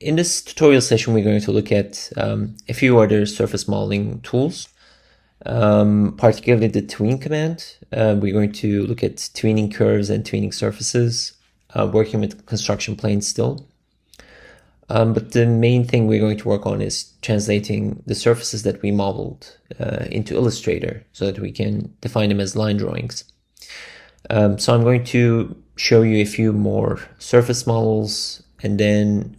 in this tutorial session, we're going to look at a few other surface modeling tools, particularly the tween command. We're going to look at tweening curves and tweening surfaces, working with construction planes still. But the main thing we're going to work on is translating the surfaces that we modeled into Illustrator so that we can define them as line drawings. So I'm going to show you a few more surface models, and then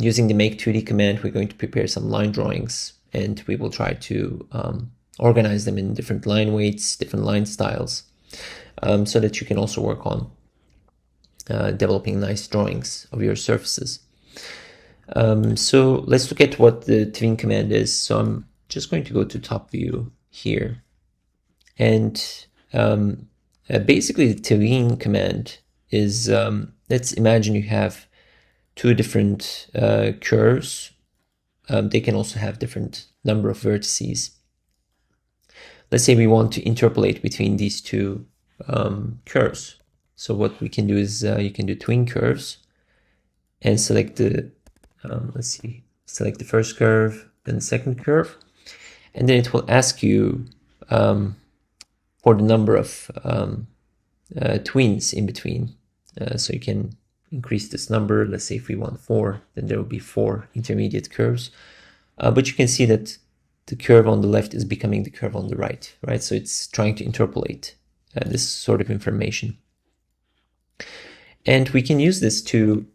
using the make 2D command, we're going to prepare some line drawings, and we will try to organize them in different line weights, different line styles, so that you can also work on developing nice drawings of your surfaces. So let's look at what the tween command is. So I'm just going to go to top view here, and basically the tween command is, let's imagine you have two different curves. They can also have different number of vertices. Let's say we want to interpolate between these two curves. So what we can do is you can do tween curves and select the select the first curve, then the second curve, and then it will ask you for the number of tweens in between. So you can increase this number. Let's say if we want 4, then there will be 4 intermediate curves. But you can see that the curve on the left is becoming the curve on the right, right? So it's trying to interpolate this sort of information. And we can use this to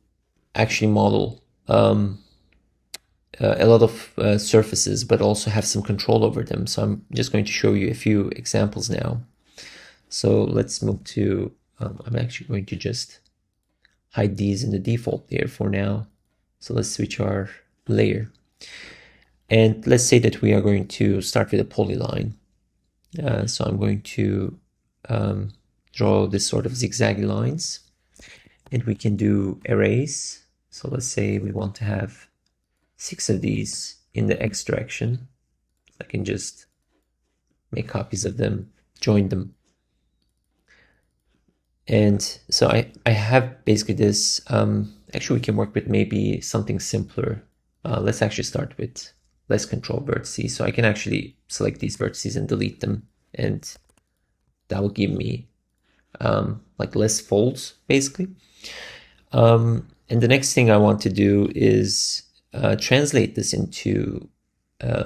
actually model a lot of surfaces, but also have some control over them. So I'm just going to show you a few examples now. So let's move to, I'm actually going to just hide these in the default layer for now. So let's switch our layer. And let's say that we are going to start with a polyline. So I'm going to draw this sort of zigzaggy lines, and we can do arrays. So let's say we want to have 6 of these in the X direction. I can just make copies of them, join them. And so I have basically this, actually we can work with maybe something simpler. Let's actually start with less control vertices. So I can actually select these vertices and delete them, and that will give me like less folds basically. And the next thing I want to do is translate this into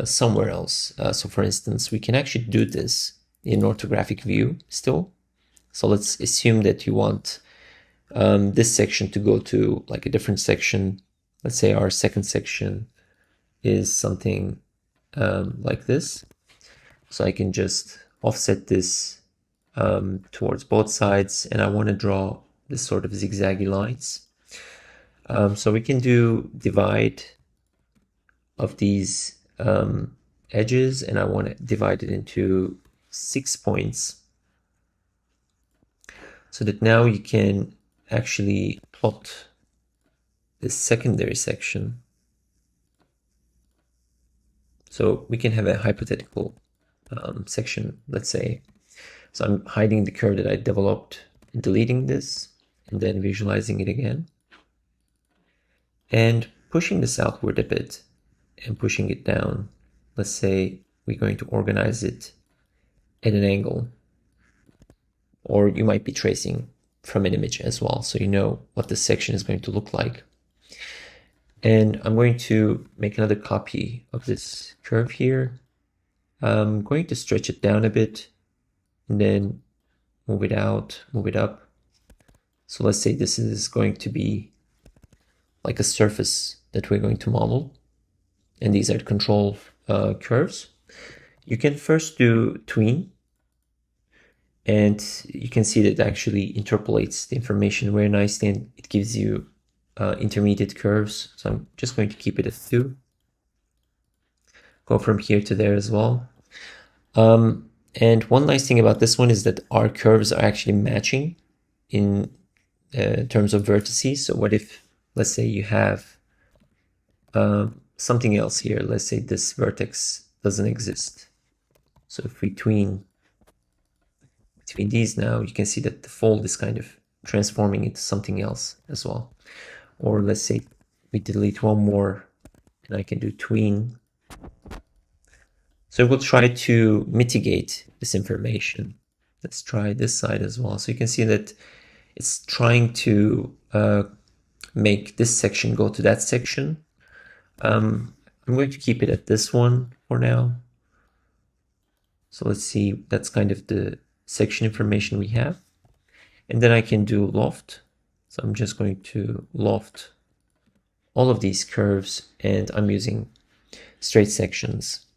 somewhere else. So for instance, we can actually do this in orthographic view still. So let's assume that you want this section to go to like a different section. Let's say our second section is something like this. So I can just offset this towards both sides, and I want to draw this sort of zigzaggy lines. So we can do divide of these edges, and I want to divide it into 6 points, so that now you can actually plot this secondary section. So we can have a hypothetical section, let's say. So I'm hiding the curve that I developed and deleting this, and then visualizing it again, and pushing this outward a bit and pushing it down. Let's say we're going to organize it at an angle, or you might be tracing from an image as well, so you know what the section is going to look like. And I'm going to make another copy of this curve here. I'm going to stretch it down a bit and then move it out, move it up. So let's say this is going to be like a surface that we're going to model, and these are control curves. You can first do tween, and you can see that it actually interpolates the information very nicely, and it gives you intermediate curves. So I'm just going to keep it at 2. Go from here to there as well. And one nice thing about this one is that our curves are actually matching in terms of vertices. So what if, let's say you have something else here. Let's say this vertex doesn't exist. So if we tween between these now, you can see that the fold is kind of transforming into something else as well. Or let's say we delete one more, and I can do tween. So we'll try to mitigate this information. Let's try this side as well. So you can see that it's trying to make this section go to that section. I'm going to keep it at this one for now. So let's see, that's kind of the section information we have. And then I can do loft. So I'm just going to loft all of these curves, and I'm using straight sections.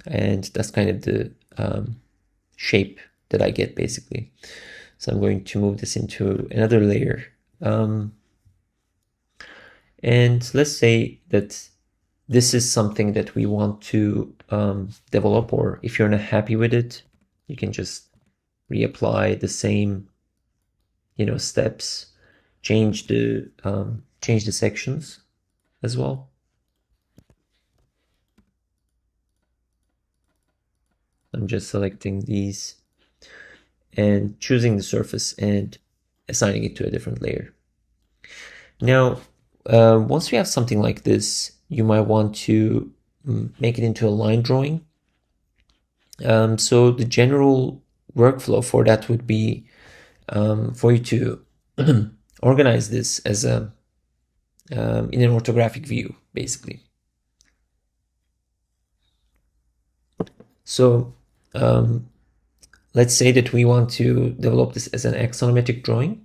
And that's kind of the shape that I get basically. So I'm going to move this into another layer. And let's say that this is something that we want to develop, or if you're not happy with it, you can just reapply the same, steps, change the sections as well. I'm just selecting these and choosing the surface and assigning it to a different layer. Now, once we have something like this, you might want to make it into a line drawing. So the general workflow for that would be for you to organize this as in an orthographic view, basically. So let's say that we want to develop this as an axonometric drawing.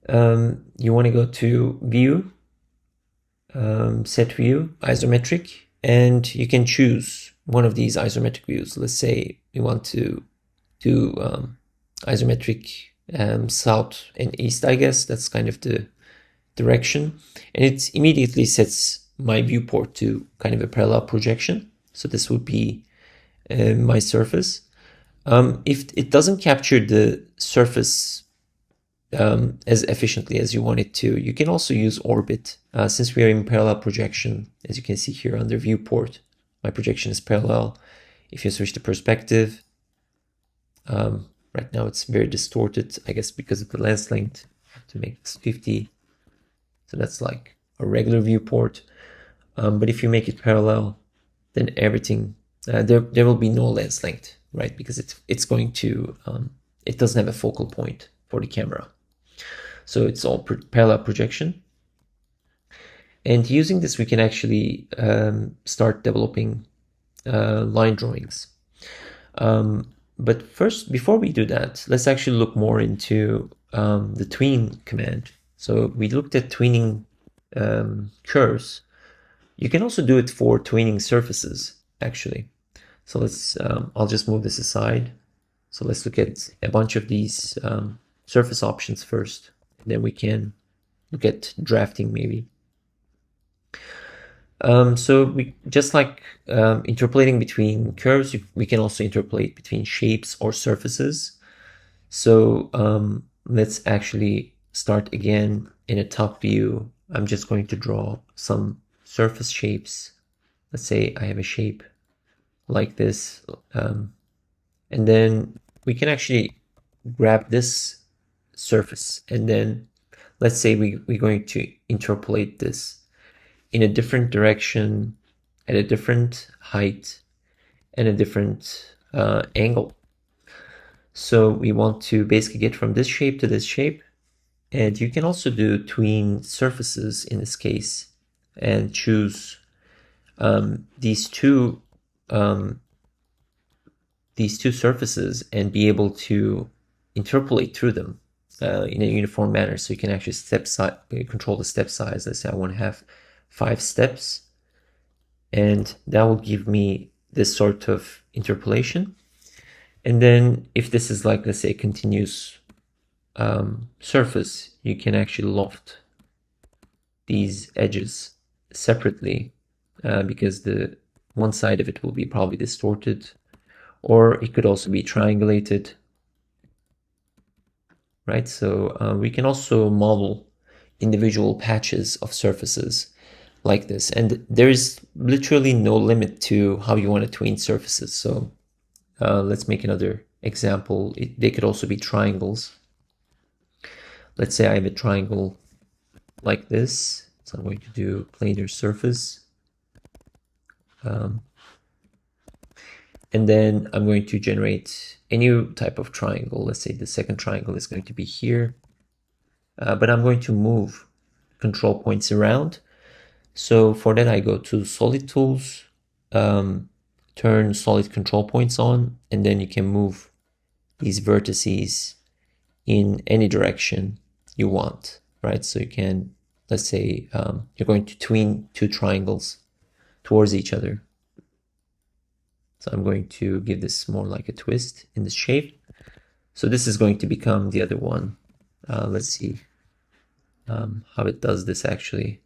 You want to go to View, Set View, Isometric, and you can choose one of these isometric views. Let's say we want to do isometric south and east, I guess. That's kind of the direction. And it immediately sets my viewport to kind of a parallel projection. So this would be my surface. If it doesn't capture the surface as efficiently as you want it to, you can also use orbit. Since we are in parallel projection, as you can see here under viewport, my projection is parallel. If you switch to perspective, right now it's very distorted, I guess because of the lens length. I have to make this 50. So that's like a regular viewport. But if you make it parallel, then everything, there will be no lens length, right? Because it's going to, it doesn't have a focal point for the camera. So it's all parallel projection. And using this, we can actually start developing line drawings. But first, before we do that, let's actually look more into the tween command. So we looked at tweening curves. You can also do it for tweening surfaces, actually. So let's, I'll just move this aside. So let's look at a bunch of these surface options first. Then we can look at drafting maybe. So we just like interpolating between curves, we can also interpolate between shapes or surfaces. So let's actually start again in a top view. I'm just going to draw some surface shapes. Let's say I have a shape like this, and then we can actually grab this surface, and then let's say we're going to interpolate this in a different direction, at a different height, and a different angle. So we want to basically get from this shape to this shape. And you can also do tween surfaces in this case and choose these two surfaces and be able to interpolate through them in a uniform manner. So you can actually control the step size. Let's say I want to have 5 steps, and that will give me this sort of interpolation. And then if this is like, let's say, a continuous surface, you can actually loft these edges separately because the one side of it will be probably distorted, or it could also be triangulated, right? So we can also model individual patches of surfaces like this, and there is literally no limit to how you want to tween surfaces. So let's make another example. They could also be triangles. Let's say I have a triangle like this. So I'm going to do planar surface. And then I'm going to generate a new type of triangle. Let's say the second triangle is going to be here. But I'm going to move control points around. So for that, I go to Solid Tools, turn Solid Control Points on, and then you can move these vertices in any direction you want, right? So you can, let's say, you're going to tween two triangles towards each other. So I'm going to give this more like a twist in the shape. So this is going to become the other one. Let's see how it does this actually.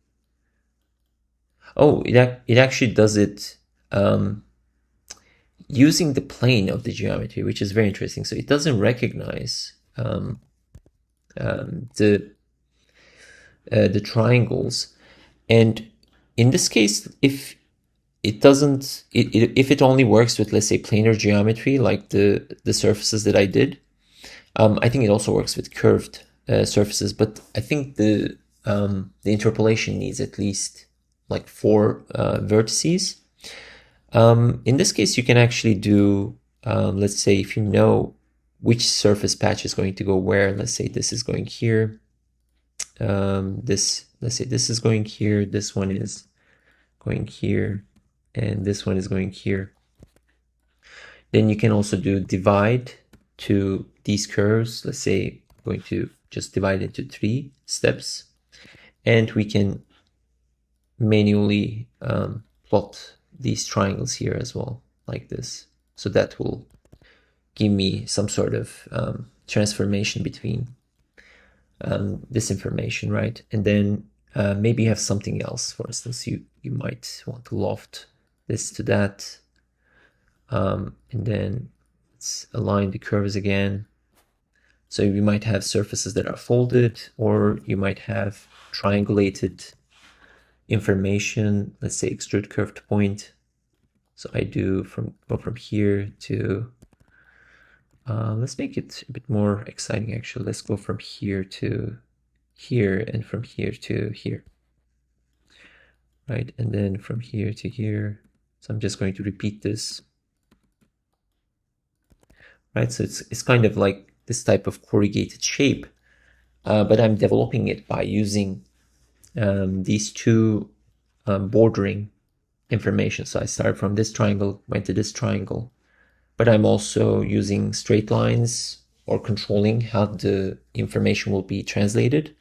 Oh, it actually does it using the plane of the geometry, which is very interesting. So it doesn't recognize the triangles, and in this case, if it doesn't, if it only works with, let's say, planar geometry, like the surfaces that I did, I think it also works with curved surfaces. But I think the interpolation needs at least like 4 vertices. In this case, you can actually do, let's say, if you know which surface patch is going to go where, let's say this is going here, let's say this is going here, this one is going here, and this one is going here. Then you can also do divide to these curves. Let's say I'm going to just divide into 3 steps, and we can manually plot these triangles here as well, like this. So that will give me some sort of transformation between this information, right? And then maybe you have something else. For instance, you might want to loft this to that, and then let's align the curves again. So you might have surfaces that are folded, or you might have triangulated information. Let's say extrude curved point. So I do go from here to, let's make it a bit more exciting actually. Let's go from here to here, and from here to here, right? And then from here to here. So I'm just going to repeat this, right? So it's kind of like this type of corrugated shape, but I'm developing it by using these 2 bordering information. So I started from this triangle, went to this triangle, but I'm also using straight lines or controlling how the information will be translated,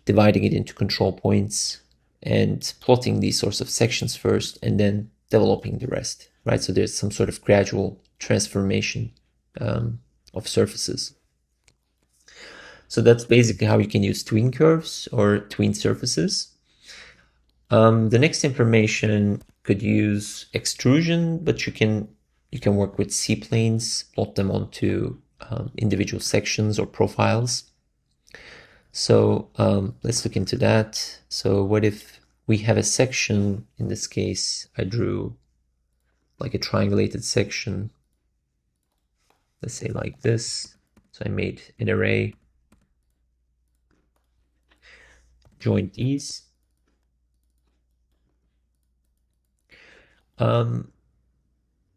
dividing it into control points, and plotting these sorts of sections first, and then developing the rest, right? So there's some sort of gradual transformation of surfaces. So that's basically how you can use tween curves or tween surfaces. The next information could use extrusion, but you can work with C-planes, plot them onto individual sections or profiles. So let's look into that. So what if we have a section? In this case, I drew like a triangulated section, let's say like this. So I made an array, joined these.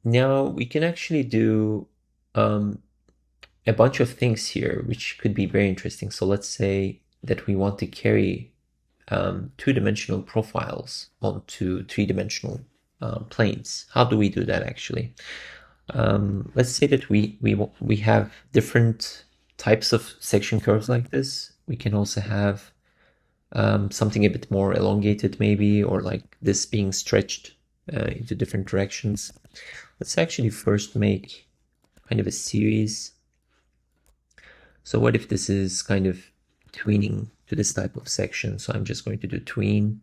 Now we can actually do a bunch of things here, which could be very interesting. So let's say that we want to carry 2-dimensional profiles onto 3-dimensional planes. How do we do that actually? Let's say that we have different types of section curves like this. We can also have something a bit more elongated maybe, or like this being stretched into different directions. Let's actually first make kind of a series. So what if this is kind of tweening to this type of section? So I'm just going to do tween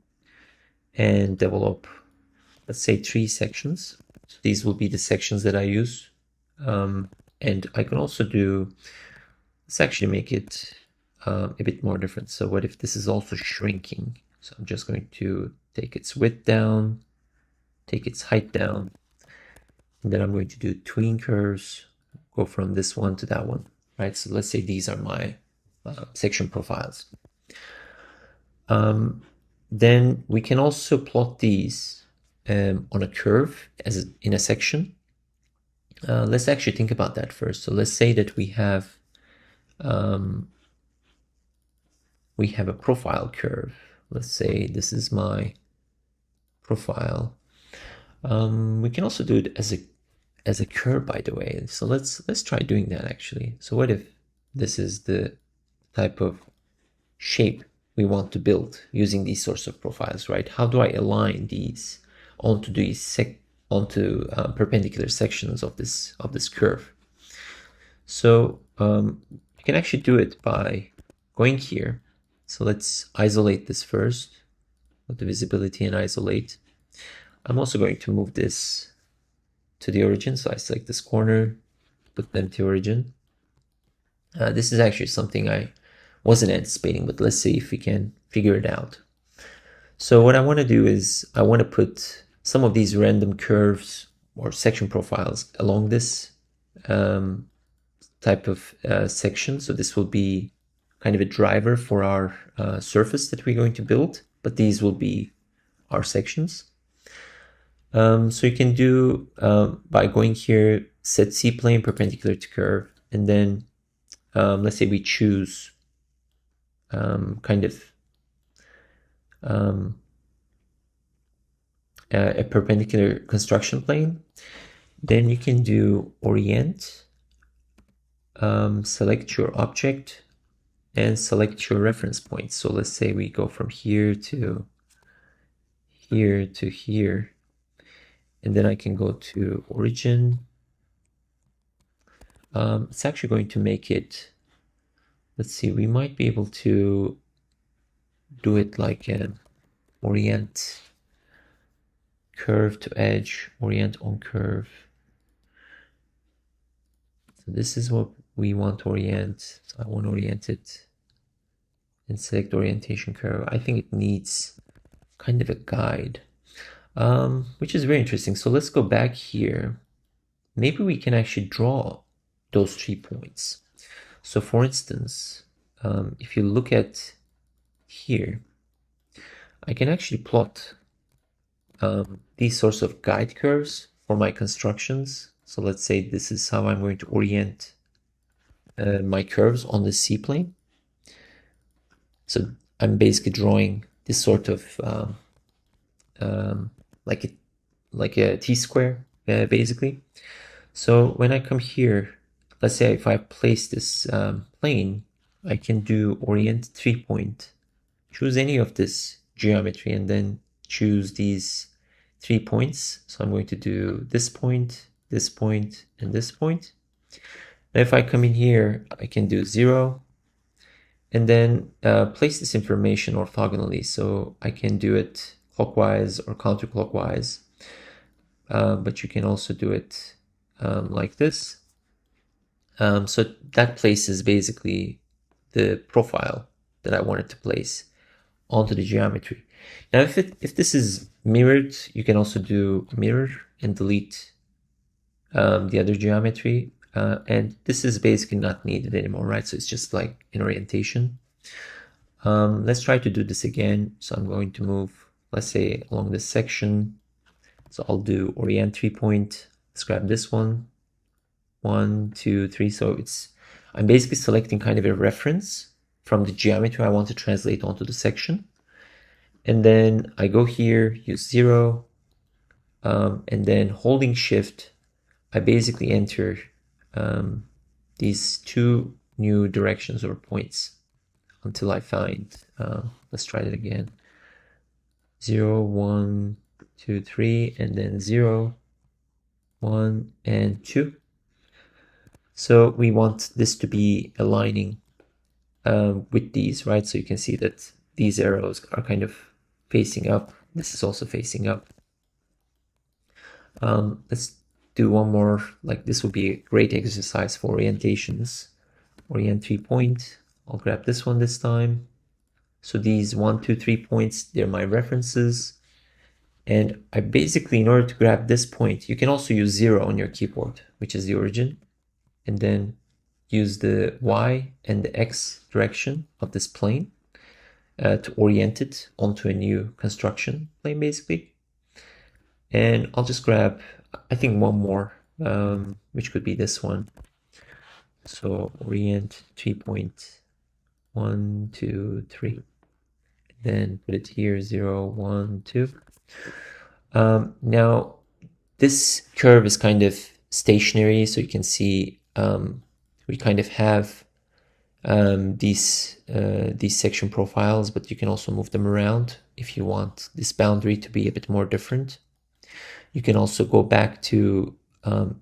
and develop, let's say, 3 sections. So these will be the sections that I use. And I can also do, let's actually make it a bit more different. So what if this is also shrinking? So I'm just going to take its width down, take its height down, and then I'm going to do tween curves, go from this one to that one, right? So let's say these are my section profiles. Then we can also plot these on a curve as in a section. Let's actually think about that first. So let's say that we have a profile curve. Let's say this is my profile. We can also do it as a curve, by the way. So let's try doing that actually. So what if this is the type of shape we want to build using these sorts of profiles, right? How do I align these onto perpendicular sections of this curve? So you can actually do it by going here. So let's isolate this first, with the visibility and isolate. I'm also going to move this to the origin. So I select this corner, put them to origin. This is actually something I wasn't anticipating, but let's see if we can figure it out. So what I want to do is I want to put some of these random curves or section profiles along this type of section. So this will be kind of a driver for our surface that we're going to build, but these will be our sections. So you can do by going here, set C plane perpendicular to curve, and then let's say we choose a perpendicular construction plane. Then you can do orient, select your object, and select your reference point. So let's say we go from here to here to here, and then I can go to origin. It's actually going to make it, let's see, we might be able to do it like an orient curve to edge, orient on curve. So this is what we want to orient. So I want to orient it and select orientation curve. I think it needs kind of a guide, which is very interesting. So let's go back here. Maybe we can actually draw those 3 points. So for instance, if you look at here, I can actually plot these sorts of guide curves for my constructions. So let's say this is how I'm going to orient my curves on the C plane. So I'm basically drawing this sort of like a T-square, basically. So when I come here, let's say if I place this plane, I can do orient 3-point, choose any of this geometry, and then choose these 3 points. So I'm going to do this point, and this point. Now if I come in here, I can do 0, and then place this information orthogonally. So I can do it clockwise or counterclockwise, but you can also do it like this. So that places basically the profile that I wanted to place onto the geometry. Now if this is mirrored, you can also do mirror and delete the other geometry, and this is basically not needed anymore, right? So it's just like an orientation. Let's try to do this again. So I'm going to move, let's say, along this section. So I'll do orient 3-point. Let's grab this one. 1, 2, 3. So I'm basically selecting kind of a reference from the geometry I want to translate onto the section. And then I go here, use 0, and then holding shift, I basically enter these 2 new directions or points until I find, let's try that again. 0, 1, 2, 3, and then 0, 1, and 2. So we want this to be aligning with these, right? So you can see that these arrows are kind of facing up. This is also facing up. Let's do one more. Like this would be a great exercise for orientations. Orient 3-point. I'll grab this one this time. So these 1, 2, 3 points, they're my references. And I basically, in order to grab this point, you can also use 0 on your keyboard, which is the origin. And then use the Y and the X direction of this plane. to orient it onto a new construction plane, basically. And I'll just grab, I think, one more, which could be this one. So orient 3.1, 2, 3. Then put it here, 0, 1, 2. Now, this curve is kind of stationary, so you can see we kind of have these section profiles, but you can also move them around if you want this boundary to be a bit more different. You can also go back to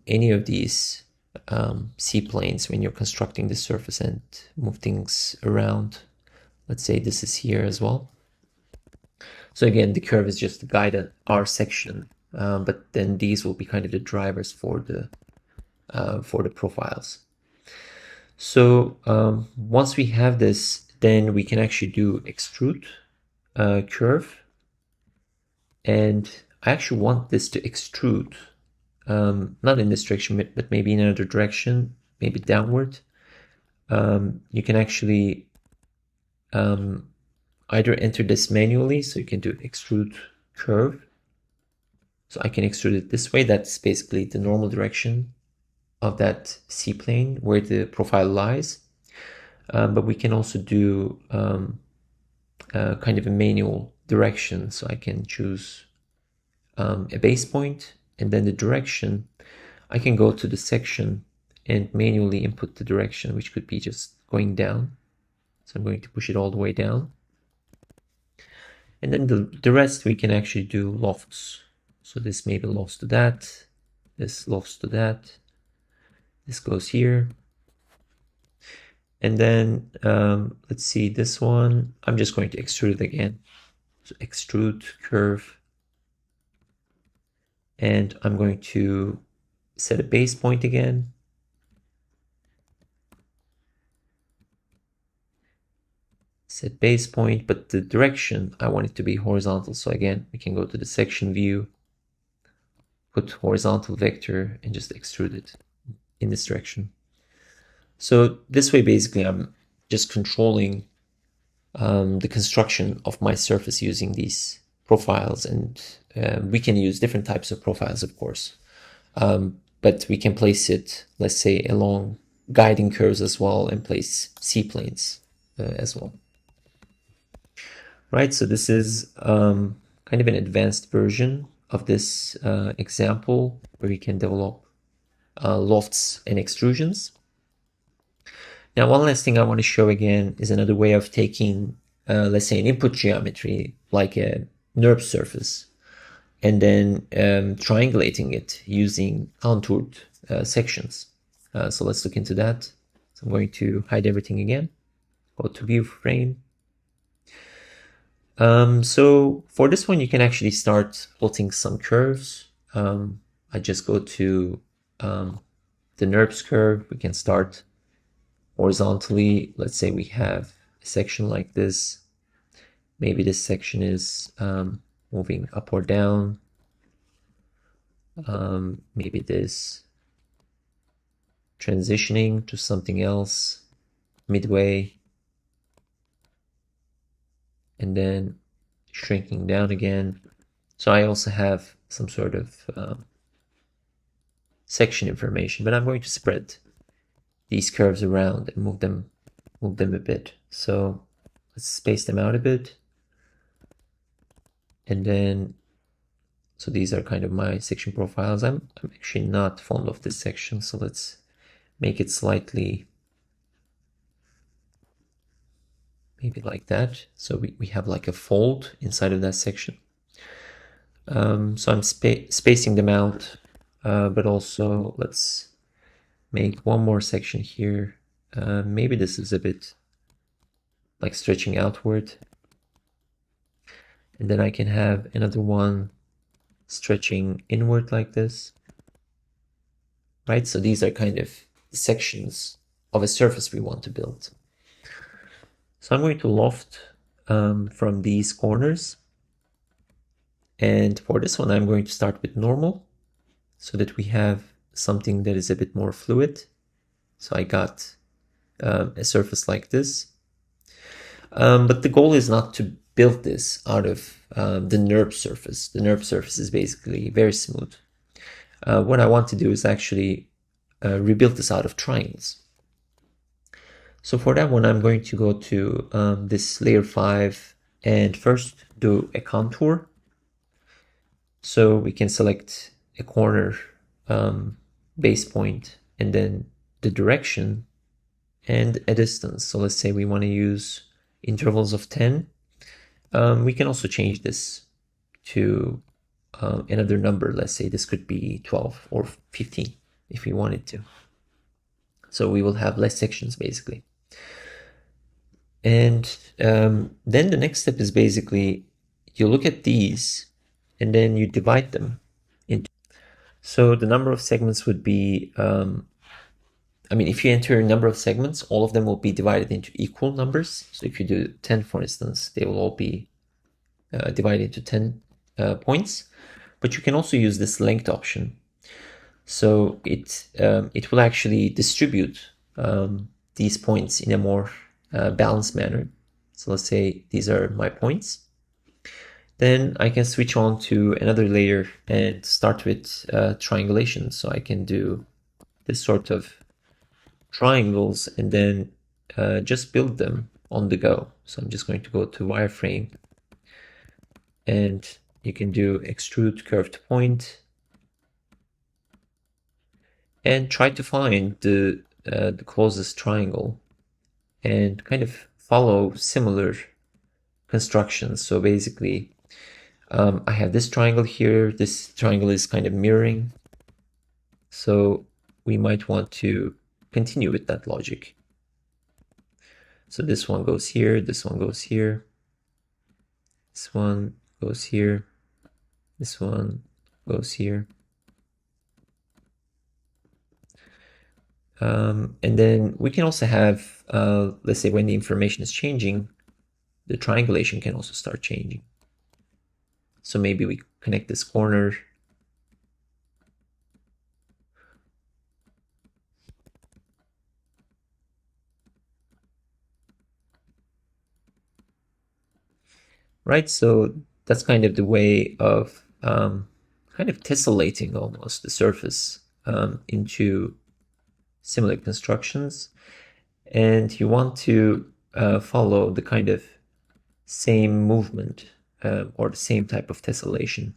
any of these C-planes when you're constructing the surface and move things around. Let's say this is here as well. So again, the curve is just to guide our section, but then these will be kind of the drivers for the profiles. So once we have this, then we can actually do extrude curve, and I actually want this to extrude, not in this direction, but maybe in another direction, maybe downward. You can actually either enter this manually, so you can do extrude curve. So I can extrude it this way. That's basically the normal direction of that C-plane where the profile lies. But we can also do kind of a manual direction. So I can choose a base point, and then the direction. I can go to the section and manually input the direction, which could be just going down. So I'm going to push it all the way down. And then the rest we can actually do lofts. So this maybe lofts to that, this lofts to that, this goes here. And then let's see, this one, I'm just going to extrude it again. So extrude curve. And I'm going to set a base point again. Set base point, but the direction, I want it to be horizontal. So again, we can go to the section view, put horizontal vector, and just extrude it in this direction. So this way, basically, I'm just controlling the construction of my surface using these profiles, and we can use different types of profiles, of course, but we can place it, let's say, along guiding curves as well, and place C-planes as well. Right, so this is kind of an advanced version of this example where you can develop lofts and extrusions. Now, one last thing I want to show again is another way of taking, let's say, an input geometry like a NURB surface, and then triangulating it using contoured sections. So let's look into that. So I'm going to hide everything again, go to view frame. So for this one, you can actually start plotting some curves. I just go to the NURBS curve. We can start horizontally. Let's say we have a section like this. Maybe this section is moving up or down. Maybe this transitioning to something else midway, and then shrinking down again. So I also have some sort of section information, but I'm going to spread these curves around and move them a bit. So let's space them out a bit. And then, so these are kind of my section profiles. I'm actually not fond of this section, so let's make it slightly, maybe like that. So we have like a fold inside of that section. So I'm spacing them out, but also let's make one more section here. Maybe this is a bit like stretching outward. And then I can have another one stretching inward like this. Right, so these are kind of sections of a surface we want to build. So I'm going to loft from these corners. And for this one, I'm going to start with normal so that we have something that is a bit more fluid. So I got a surface like this. But the goal is not to build this out of the NURB surface. The NURB surface is basically very smooth. What I want to do is actually rebuild this out of triangles. So for that one, I'm going to go to this layer 5 and first do a contour. So we can select a corner base point and then the direction and a distance. So let's say we want to use intervals of 10. We can also change this to another number. Let's say this could be 12 or 15 if we wanted to. So we will have less sections basically. And then the next step is basically you look at these and then you divide them into. So the number of segments would be, I mean, if you enter a number of segments, all of them will be divided into equal numbers. So if you do 10, for instance, they will all be divided into 10 points. But you can also use this length option. So it will actually distribute these points in a more balanced manner. So let's say these are my points. Then I can switch on to another layer and start with triangulation. So I can do this sort of triangles and then just build them on the go. So I'm just going to go to wireframe and you can do extrude curved point and try to find the closest triangle and kind of follow similar constructions. So basically I have this triangle here. This triangle is kind of mirroring. So we might want to continue with that logic. So this one goes here, this one goes here, this one goes here, this one goes here. And then we can also have, let's say when the information is changing, the triangulation can also start changing. So maybe we connect this corner. Right, so that's kind of the way of kind of tessellating almost the surface into similar constructions. And you want to follow the kind of same movement or the same type of tessellation.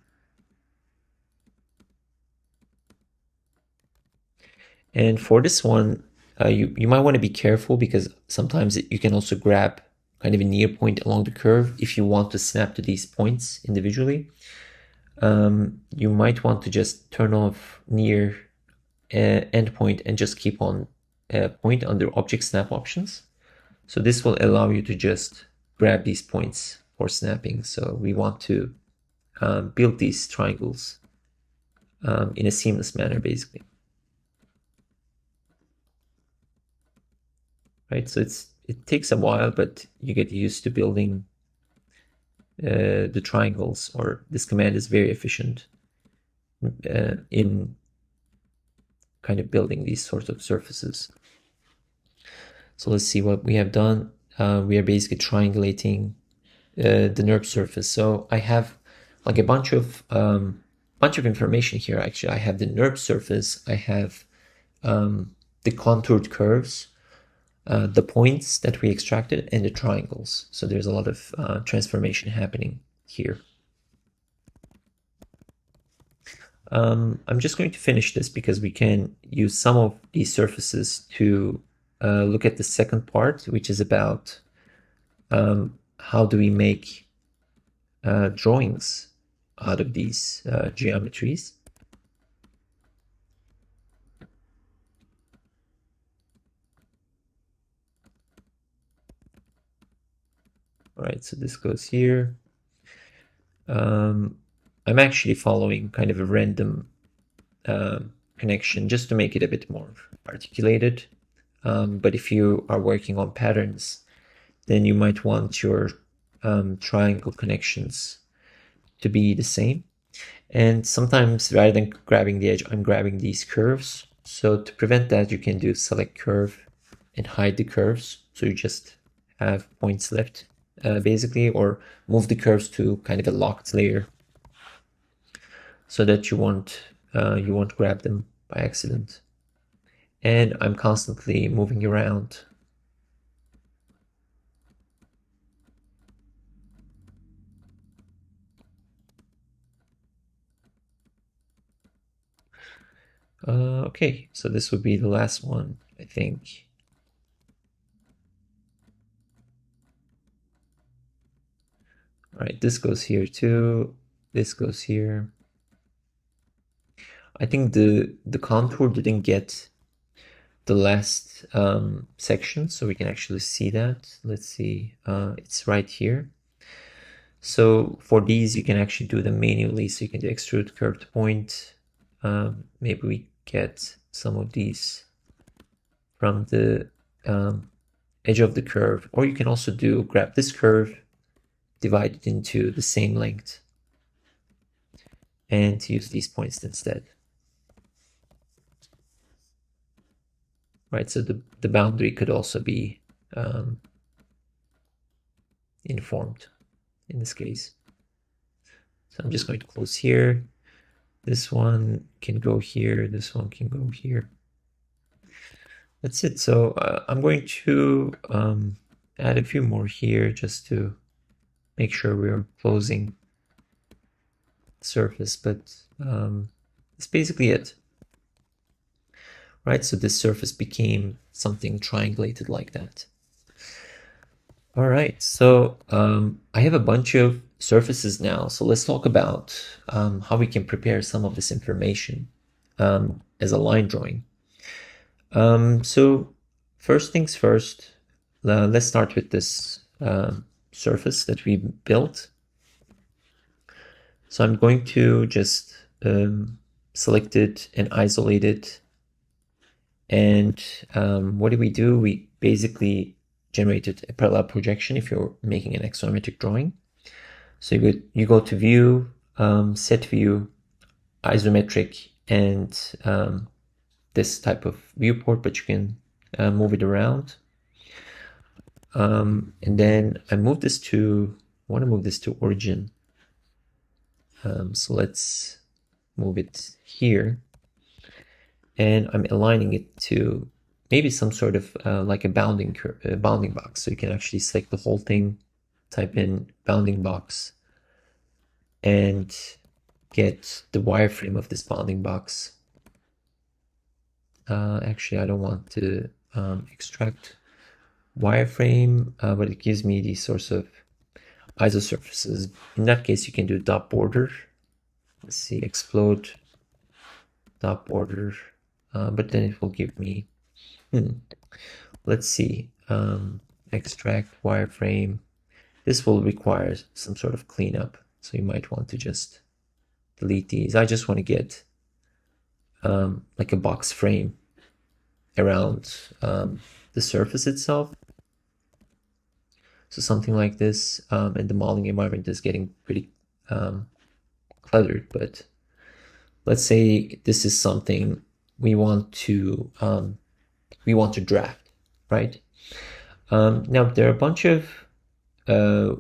And for this one, you might want to be careful because sometimes you can also grab kind of a near point along the curve if you want to snap to these points individually. You might want to just turn off near endpoint and just keep on point under object snap options. So this will allow you to just grab these points for snapping. So we want to build these triangles in a seamless manner, basically. Right, so it takes a while, but you get used to building the triangles, or this command is very efficient in kind of building these sorts of surfaces. So let's see what we have done. We are basically triangulating the NURB surface. So I have like a bunch of information here. Actually, I have the NURB surface. I have the contoured curves, the points that we extracted, and the triangles. So there's a lot of transformation happening here. I'm just going to finish this because we can use some of these surfaces to look at the second part, which is about how do we make drawings out of these geometries. All right, so this goes here. I'm actually following kind of a random connection just to make it a bit more articulated. But if you are working on patterns, then you might want your triangle connections to be the same. And sometimes rather than grabbing the edge, I'm grabbing these curves. So to prevent that, you can do select curve and hide the curves. So you just have points left, basically, or move the curves to kind of a locked layer so that you won't grab them by accident. And I'm constantly moving around. Okay, so this would be the last one, I think. All right, this goes here too. This goes here. I think the contour didn't get the last section, so we can actually see that. Let's see, it's right here. So for these, you can actually do them manually. So you can do extrude curved point. Maybe we get some of these from the edge of the curve, or you can also grab this curve, divide it into the same length, and use these points instead. Right, so the boundary could also be informed in this case. So I'm just going to close here. This one can go here. This one can go here. That's it. So I'm going to add a few more here just to make sure we're closing the surface, but that's basically it. Right, so this surface became something triangulated like that. All right, so I have a bunch of surfaces now. So let's talk about how we can prepare some of this information as a line drawing. So first things first, let's start with this surface that we built. So I'm going to just select it and isolate it. And what do? We basically generated a parallel projection if you're making an axonometric drawing. So you go to View, Set View, Isometric, and this type of viewport, but you can move it around. And then I want to move this to origin. So let's move it here. And I'm aligning it to maybe some sort of like a bounding box. So you can actually select the whole thing, type in bounding box, and get the wireframe of this bounding box. Actually, I don't want to extract wireframe, but it gives me these sorts of isosurfaces. In that case, you can do dot border. Let's see, explode dot border. But then it will give me, let's see, extract wireframe. This will require some sort of cleanup. So you might want to just delete these. I just want to get like a box frame around the surface itself. So something like this, and the modeling environment is getting pretty cluttered, but let's say this is something we want to draft, right? Now there are a bunch of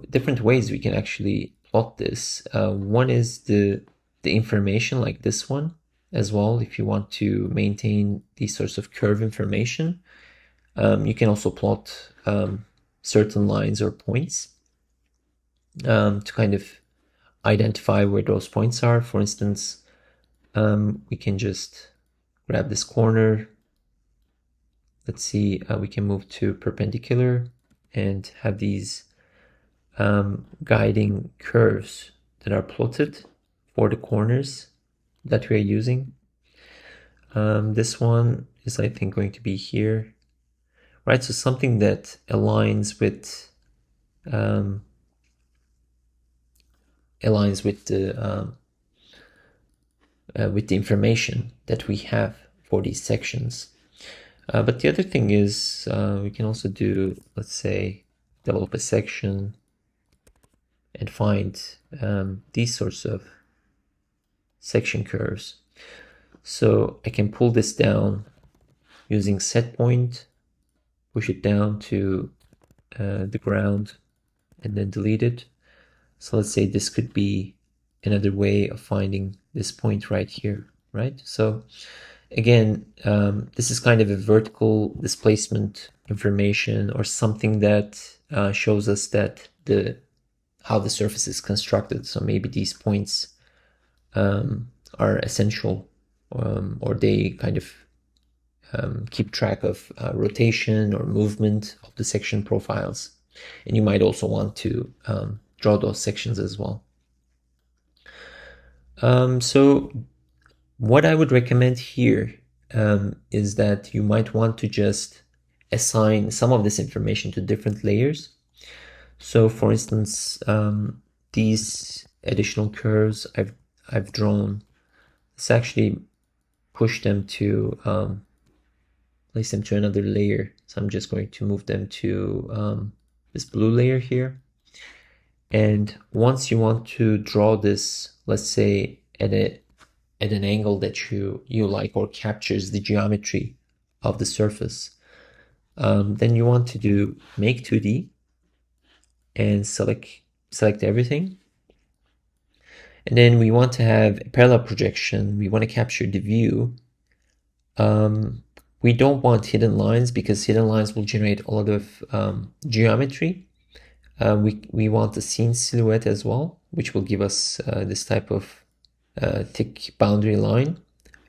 different ways we can actually plot this. One is the information, like this one as well. If you want to maintain these sorts of curve information, you can also plot certain lines or points to kind of identify where those points are. For instance, we can just grab this corner. Let's see, we can move to perpendicular and have these guiding curves that are plotted for the corners that we are using. This one is, I think, going to be here, right? So something that aligns with the information that we have for these sections. But the other thing is we can also do, let's say, develop a section and find these sorts of section curves. So I can pull this down using set point, push it down to the ground and then delete it. So let's say this could be another way of finding this point right here, right? So again, this is kind of a vertical displacement information or something that shows us that how the surface is constructed. So maybe these points are essential, or they kind of keep track of rotation or movement of the section profiles. And you might also want to draw those sections as well. So what I would recommend here is that you might want to just assign some of this information to different layers. So for instance, these additional curves I've drawn, let's actually push them to place them to another layer. So I'm just going to move them to this blue layer here. And once you want to draw this, let's say at an angle that you like or captures the geometry of the surface, then you want to do make 2D and select everything. And then we want to have a parallel projection. We want to capture the view. We don't want hidden lines because hidden lines will generate a lot of geometry. We want a scene silhouette as well, which will give us this type of thick boundary line.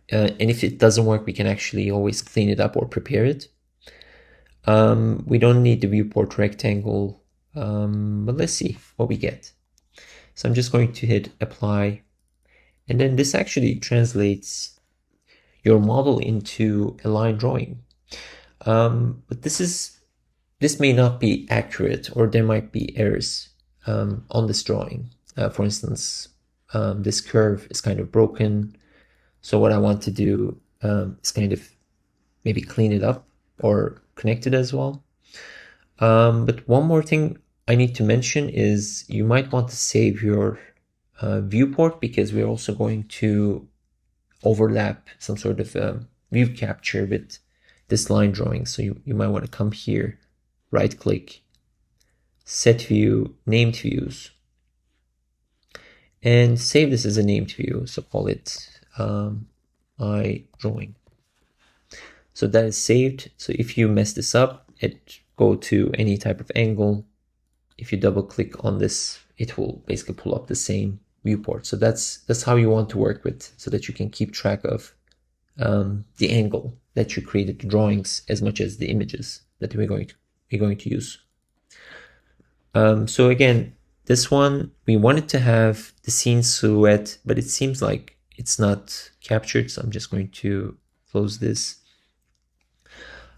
And if it doesn't work, we can actually always clean it up or prepare it. We don't need the viewport rectangle, but let's see what we get. So I'm just going to hit apply. And then this actually translates your model into a line drawing. But this may not be accurate, or there might be errors on this drawing. For instance, this curve is kind of broken. So what I want to do is kind of maybe clean it up or connect it as well. But one more thing I need to mention is you might want to save your viewport, because we're also going to overlap some sort of view capture with this line drawing. So you might want to come here, right click, set view, named views, and save this as a named view. So call it my drawing. So that is saved. So if you mess this up, go to any type of angle. If you double click on this, it will basically pull up the same viewport. So that's how you want to work with, so that you can keep track of the angle that you created the drawings as much as the images that we're going to use. So again, this one, we wanted to have the scene silhouette, but it seems like it's not captured. So I'm just going to close this.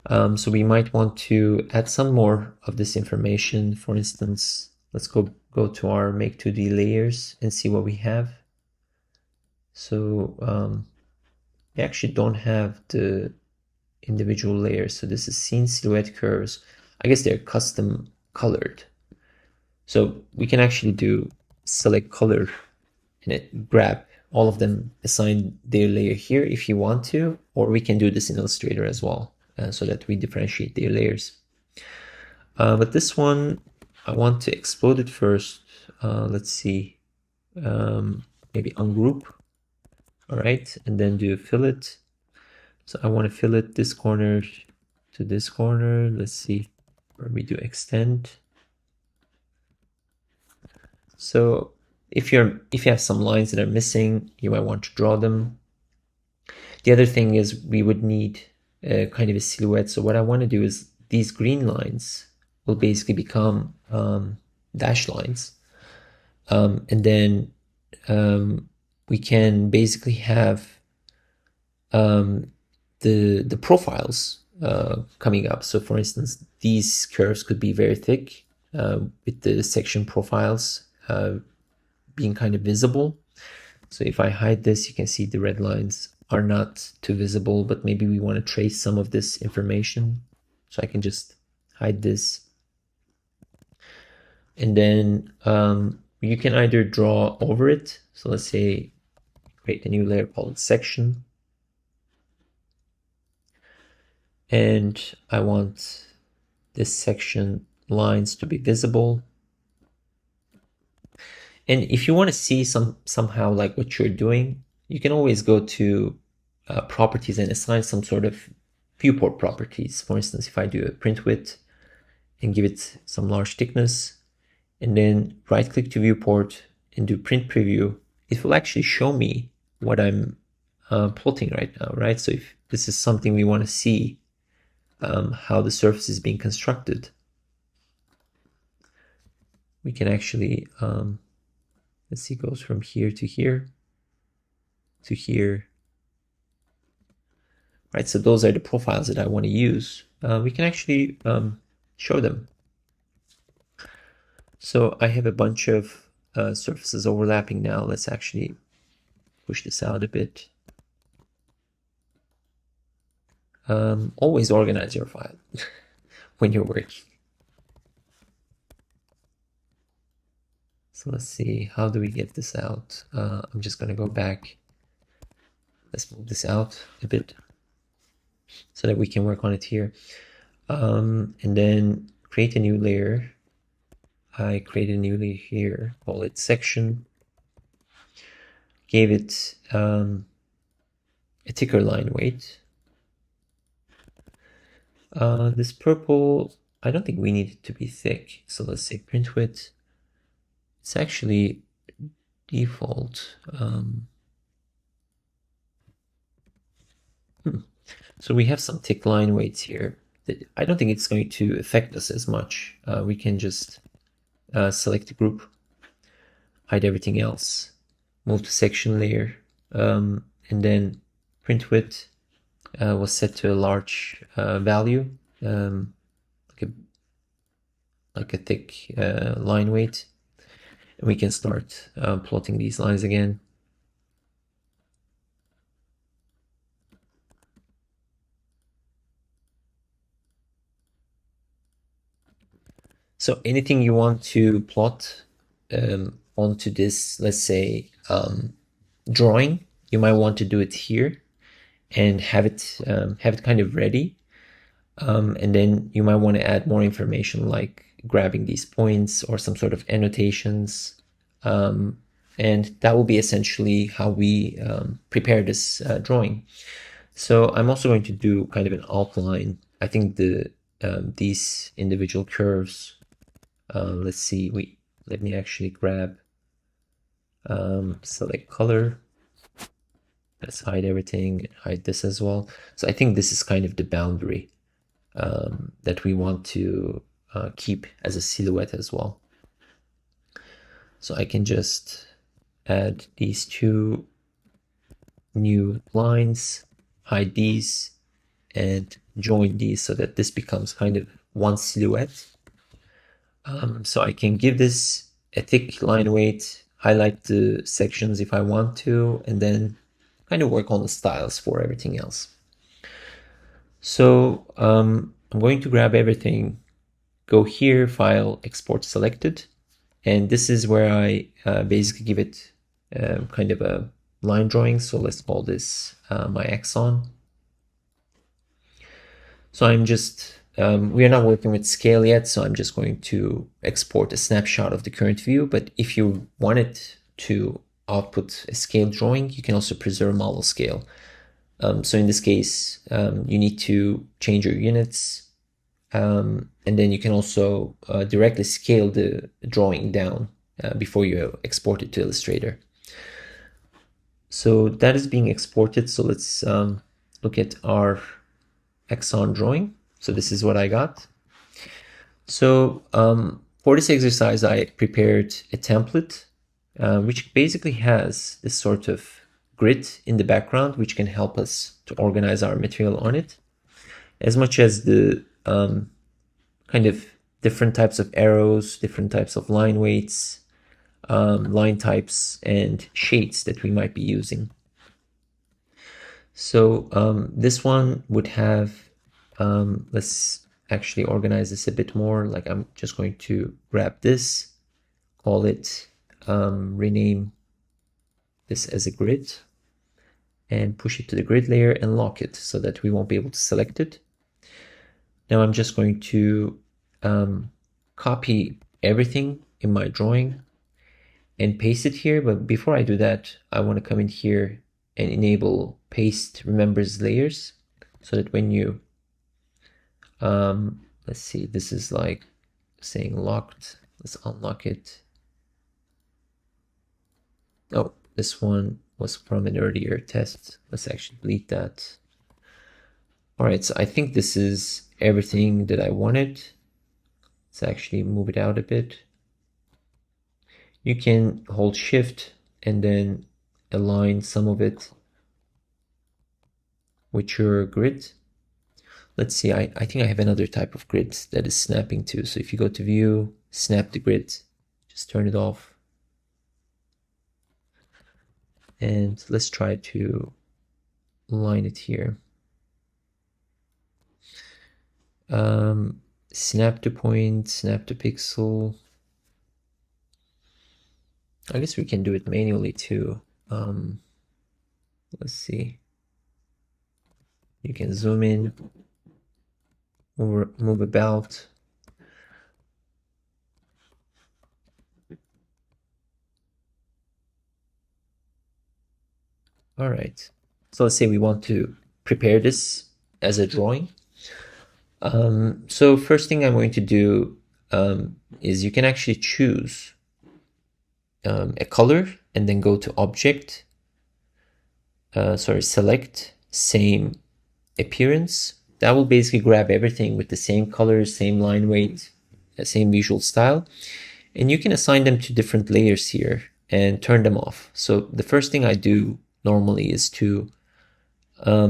So we might want to add some more of this information. For instance, let's go to our make 2D layers and see what we have. So we actually don't have the individual layers. So this is scene silhouette curves. I guess they're custom colored. So we can actually do select color and grab all of them, assign their layer here if you want to, or we can do this in Illustrator as well. So that we differentiate their layers. But this one, I want to explode it first. Let's see, maybe ungroup. All right, and then do fillet. So I want to fillet this corner to this corner. Let's see, where we do extend. So if you have some lines that are missing, you might want to draw them. The other thing is we would need kind of a silhouette. So what I want to do is these green lines will basically become dash lines. And then we can basically have the profiles coming up. So for instance, these curves could be very thick with the section profiles being kind of visible. So if I hide this, you can see the red lines are not too visible, but maybe we want to trace some of this information. So I can just hide this. And then you can either draw over it. So let's say create a new layer called section. And I want this section lines to be visible. And if you want to see somehow like what you're doing, you can always go to properties and assign some sort of viewport properties. For instance, if I do a print width and give it some large thickness, and then right click to viewport and do print preview, it will actually show me what I'm plotting right now, right? So if this is something we want to see, how the surface is being constructed, we can actually, let's see, goes from here to here to here, right? So those are the profiles that I want to use. We can actually show them. So I have a bunch of surfaces overlapping now. Let's actually push this out a bit. Always organize your file when you're working. So let's see, how do we get this out? I'm just going to go back. Let's move this out a bit so that we can work on it here. And then create a new layer. I create a new layer here, call it section. Gave it a thicker line weight. This purple, I don't think we need it to be thick. So let's say print width. It's actually default. So we have some thick line weights here. I don't think it's going to affect us as much. We can just select the group, hide everything else, move to section layer, and then print width was set to a large value, like a thick line weight. And we can start plotting these lines again. So anything you want to plot onto this, let's say, drawing, you might want to do it here and have it kind of ready. And then you might want to add more information like grabbing these points or some sort of annotations. And that will be essentially how we prepare this drawing. So I'm also going to do kind of an outline. I think these individual curves, let's see, let me actually grab, select color. Let's hide everything, hide this as well. So I think this is kind of the boundary that we want to keep as a silhouette as well. So I can just add these two new lines, hide these, and join these so that this becomes kind of one silhouette. So I can give this a thick line weight, highlight the sections if I want to, and then kind of work on the styles for everything else. So I'm going to grab everything, go here, File, Export Selected, and this is where I basically give it kind of a line drawing. So let's call this my axon. So I'm just, we are not working with scale yet, so I'm just going to export a snapshot of the current view. But if you wanted to output a scale drawing, you can also preserve model scale. So in this case, you need to change your units, and then you can also directly scale the drawing down before you export it to Illustrator. So that is being exported. So let's look at our axon drawing. So this is what I got. So for this exercise, I prepared a template, which basically has this sort of grid in the background, which can help us to organize our material on it, as much as the kind of different types of arrows, different types of line weights, line types, and shades that we might be using. So this one would have, let's actually organize this a bit more. Like I'm just going to grab this, call it, rename this as a grid, and push it to the grid layer and lock it so that we won't be able to select it. Now I'm just going to copy everything in my drawing and paste it here. But before I do that, I want to come in here and enable paste remembers layers, so that when you, let's see, this is like saying locked. Let's unlock it. Oh, this one was from an earlier test. Let's actually delete that. All right, so I think this is everything that I wanted. Let's actually move it out a bit. You can hold Shift and then align some of it with your grid. Let's see, I think I have another type of grid that is snapping too. So if you go to View, Snap the Grid, just turn it off. And let's try to line it here. Snap to point, snap to pixel. I guess we can do it manually too. Let's see. You can zoom in, move about. All right. So let's say we want to prepare this as a drawing. So first thing I'm going to do is you can actually choose a color and then go to Object, select Same Appearance. That will basically grab everything with the same color, same line weight, same visual style. And you can assign them to different layers here and turn them off. So the first thing I do normally is to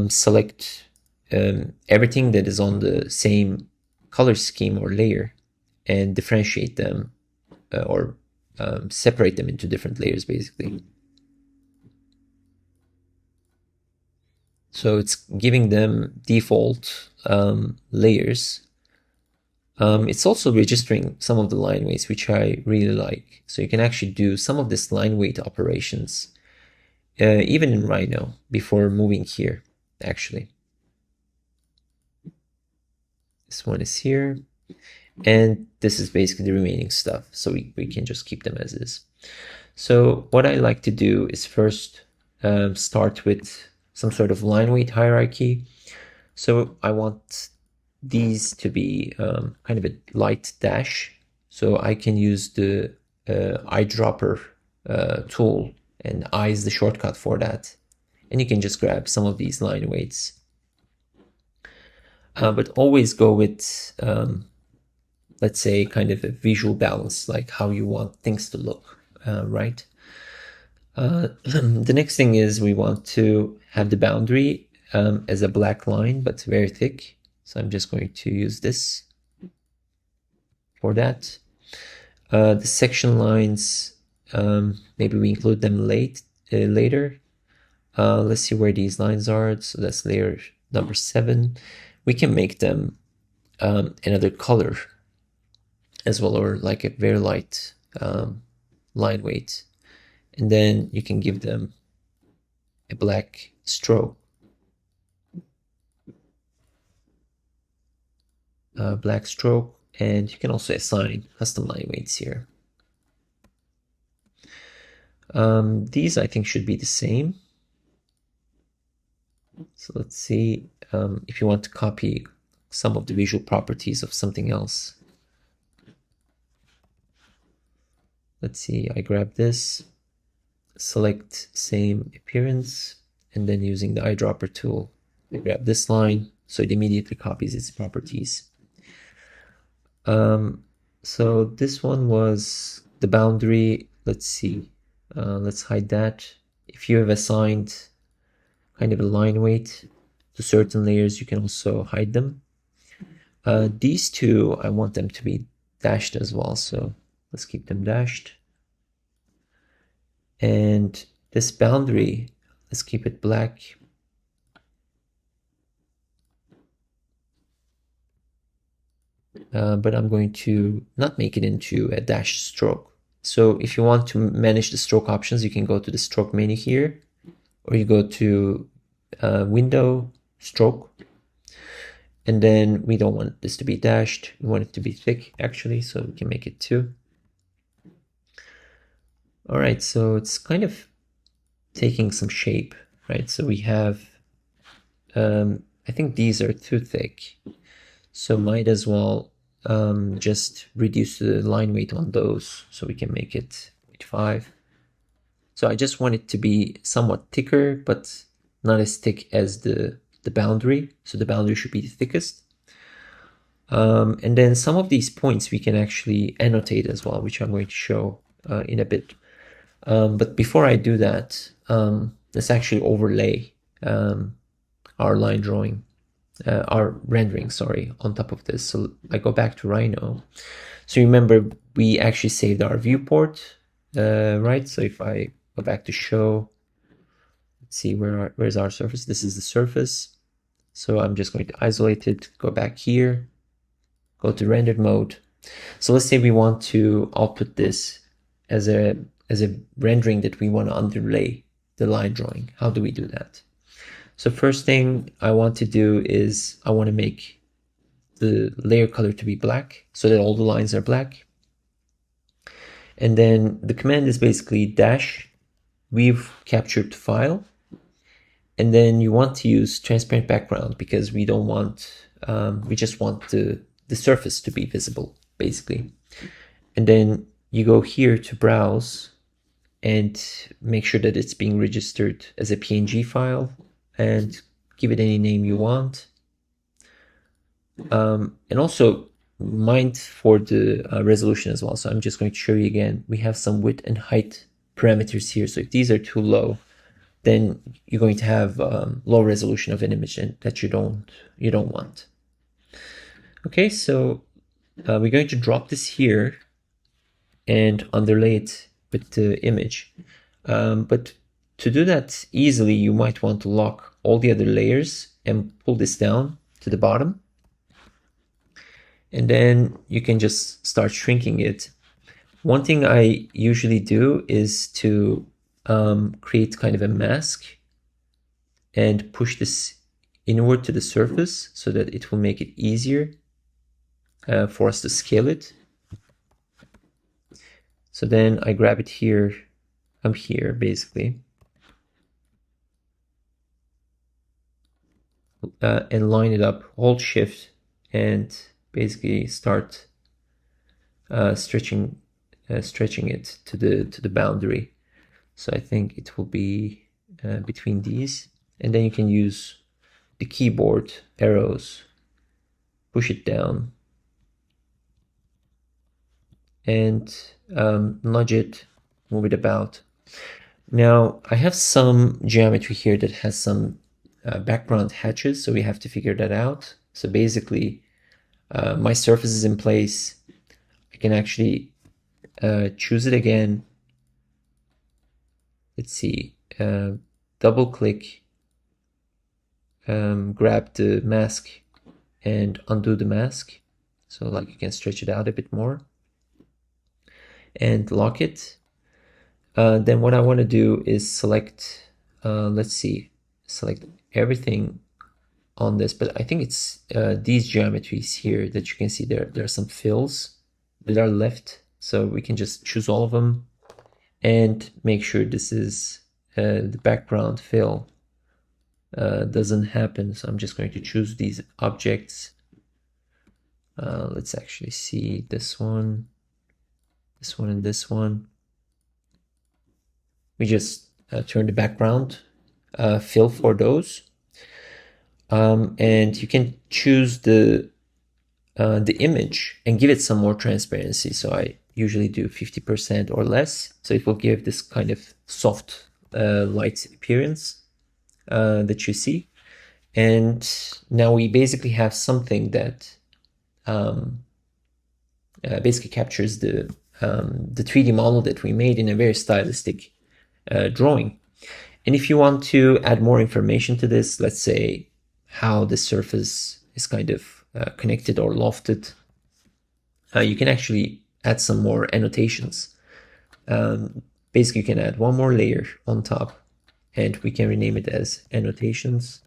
select everything that is on the same color scheme or layer and differentiate them or separate them into different layers basically. So it's giving them default layers. It's also registering some of the line weights, which I really like. So you can actually do some of this line weight operations even in Rhino before moving here, actually. This one is here. And this is basically the remaining stuff. So we can just keep them as is. So what I like to do is first start with some sort of line weight hierarchy. So I want these to be kind of a light dash. So I can use the eyedropper tool, and I is the shortcut for that. And you can just grab some of these line weights. But always go with, let's say, kind of a visual balance, like how you want things to look, right? The next thing is we want to have the boundary as a black line, but very thick. So I'm just going to use this for that. The section lines, maybe we include them later. Let's see where these lines are. So that's layer number 7. We can make them another color as well, or like a very light line weight. And then you can give them a black stroke. Black stroke, and you can also assign custom line weights here. These I think should be the same. So let's see if you want to copy some of the visual properties of something else. Let's see, I grab this, select same appearance, and then using the eyedropper tool, I grab this line, so it immediately copies its properties. So this one was the boundary. Let's see, let's hide that. If you have assigned kind of a line weight to certain layers, you can also hide them. These two, I want them to be dashed as well, so let's keep them dashed. And this boundary, let's keep it black. But I'm going to not make it into a dash stroke. So if you want to manage the stroke options, you can go to the stroke menu here, or you go to Window, Stroke, And then we don't want this to be dashed. We want it to be thick actually, so we can make it 2. All right, so it's kind of taking some shape, right? So we have, I think these are too thick. So might as well just reduce the line weight on those, so we can make it 5. So I just want it to be somewhat thicker, but not as thick as the boundary. So the boundary should be the thickest. And then some of these points we can actually annotate as well, which I'm going to show in a bit. But before I do that, let's actually overlay our line drawing, our rendering, sorry, on top of this. So I go back to Rhino. So remember, we actually saved our viewport, right? So if I go back to show, let's see, where's our surface? This is the surface. So I'm just going to isolate it, go back here, go to rendered mode. So let's say we want to output this as a rendering that we want to underlay the line drawing. How do we do that? So first thing I want to do is I want to make the layer color to be black so that all the lines are black. And then the command is basically dash we've captured file. And then you want to use transparent background because we don't want, we just want the surface to be visible, basically. And then you go here to browse and make sure that it's being registered as a PNG file and give it any name you want. And also mind for the resolution as well. So I'm just going to show you again, we have some width and height parameters here. So if these are too low, then you're going to have low resolution of an image that you don't want. Okay, so we're going to drop this here and underlay it with the image. But to do that easily, you might want to lock all the other layers and pull this down to the bottom. And then you can just start shrinking it. One thing I usually do is to create kind of a mask and push this inward to the surface so that it will make it easier for us to scale it. So then I grab it here, I'm here basically, and line it up, hold shift and basically start stretching it to the boundary. So I think it will be between these, and then you can use the keyboard arrows, push it down and nudge it, move it about. Now I have some geometry here that has some background hatches, so we have to figure that out. So basically my surface is in place. I can actually choose it again. Let's see, double click, grab the mask and undo the mask. So like you can stretch it out a bit more and lock it. Then what I want to do is select, let's see, select everything on this, but I think it's these geometries here that you can see there are some fills that are left. So we can just choose all of them and make sure this is the background fill doesn't happen. So I'm just going to choose these objects. Let's actually see this one, and this one. We just turn the background fill for those. And you can choose the image and give it some more transparency. So I usually do 50% or less. So it will give this kind of soft light appearance that you see. And now we basically have something that basically captures the 3D model that we made in a very stylistic drawing. And if you want to add more information to this, let's say how the surface is kind of connected or lofted, you can actually add some more annotations. Basically, you can add one more layer on top and we can rename it as annotations.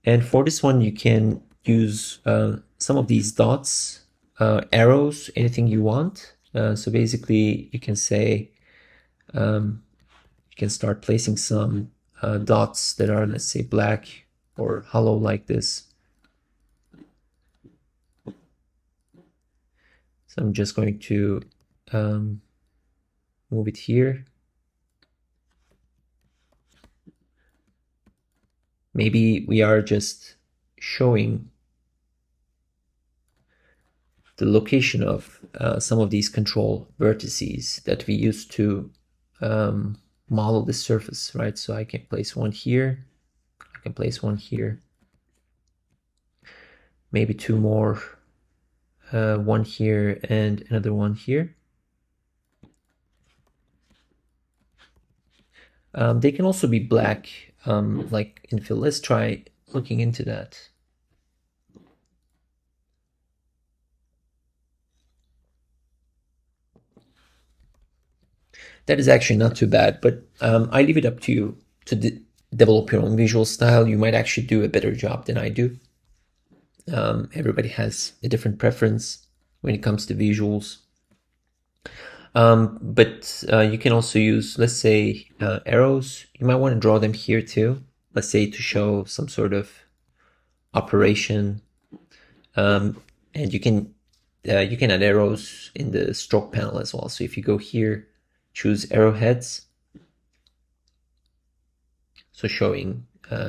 And for this one, you can use some of these dots, arrows, anything you want. So basically you can say, you can start placing some dots that are, let's say, black or hollow like this. So I'm just going to move it here. Maybe we are just showing the location of some of these control vertices that we use to model the surface, right? So I can place one here, I can place one here, maybe two more, one here and another one here. They can also be black, like infill. Let's try looking into that. That is actually not too bad, but I leave it up to you to develop your own visual style. You might actually do a better job than I do. Everybody has a different preference when it comes to visuals. But you can also use, let's say, arrows. You might want to draw them here too. Let's say to show some sort of operation. And you can add arrows in the stroke panel as well. So if you go here, choose arrowheads. So showing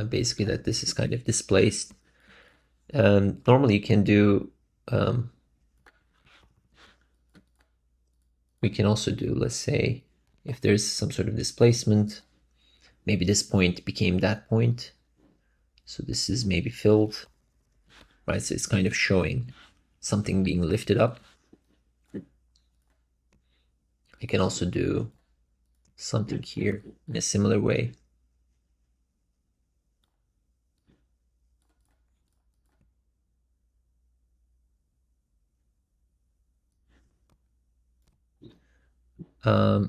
basically that this is kind of displaced. Normally you can do, we can also do, let's say, if there's some sort of displacement, maybe this point became that point. So this is maybe filled, right? So it's kind of showing something being lifted up. I can also do something here in a similar way.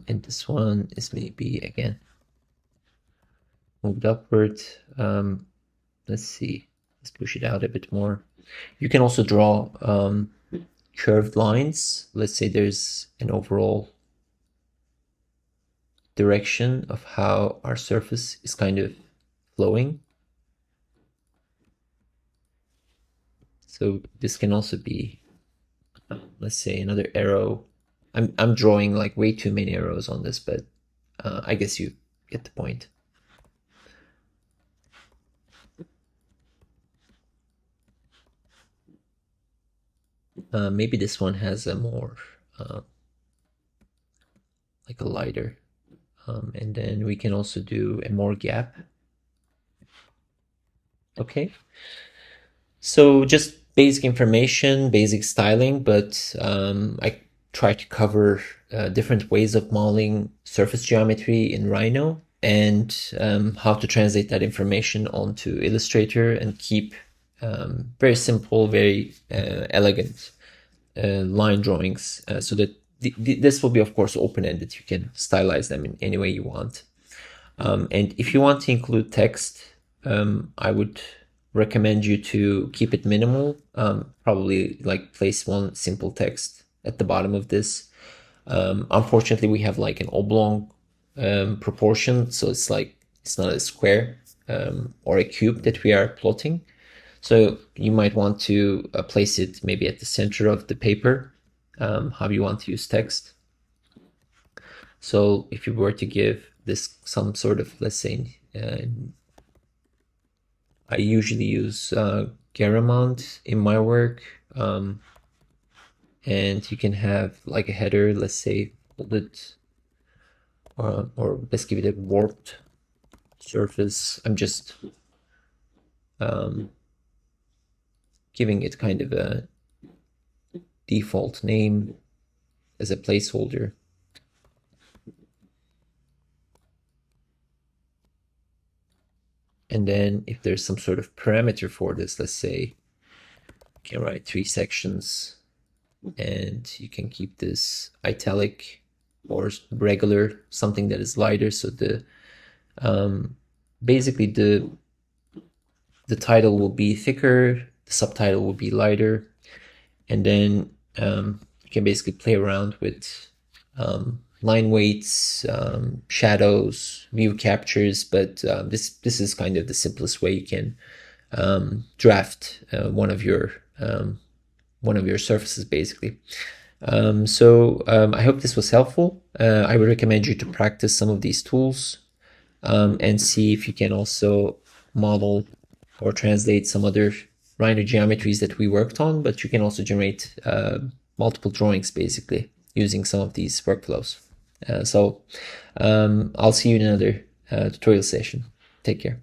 And this one is maybe, again, moved upward. Let's see, let's push it out a bit more. You can also draw curved lines. Let's say there's an overall direction of how our surface is kind of flowing. So this can also be, let's say, another arrow. I'm drawing like way too many arrows on this, but I guess you get the point. Maybe this one has a more like a lighter, and then we can also do a more gap. Okay, so just basic information, basic styling, but I try to cover different ways of modeling surface geometry in Rhino, and how to translate that information onto Illustrator and keep very simple, very elegant line drawings, so that this will be, of course, open-ended. You can stylize them in any way you want. And if you want to include text, I would recommend you to keep it minimal. Probably like place one simple text at the bottom of this. Unfortunately, we have like an oblong proportion, so it's like it's not a square or a cube that we are plotting. So you might want to place it maybe at the center of the paper, how you want to use text. So if you were to give this some sort of, let's say, I usually use Garamond in my work, and you can have like a header, let's say, bullet, or let's give it a warped surface. I'm just giving it kind of a default name as a placeholder. And then if there's some sort of parameter for this, let's say, you can write 3 sections, and you can keep this italic or regular, something that is lighter. So the basically the title will be thicker, the subtitle will be lighter, and then you can basically play around with line weights, shadows, view captures, but this is kind of the simplest way you can draft one of your surfaces, basically. I hope this was helpful. I would recommend you to practice some of these tools and see if you can also model or translate some other Rhino geometries that we worked on, but you can also generate multiple drawings basically using some of these workflows. I'll see you in another tutorial session. Take care.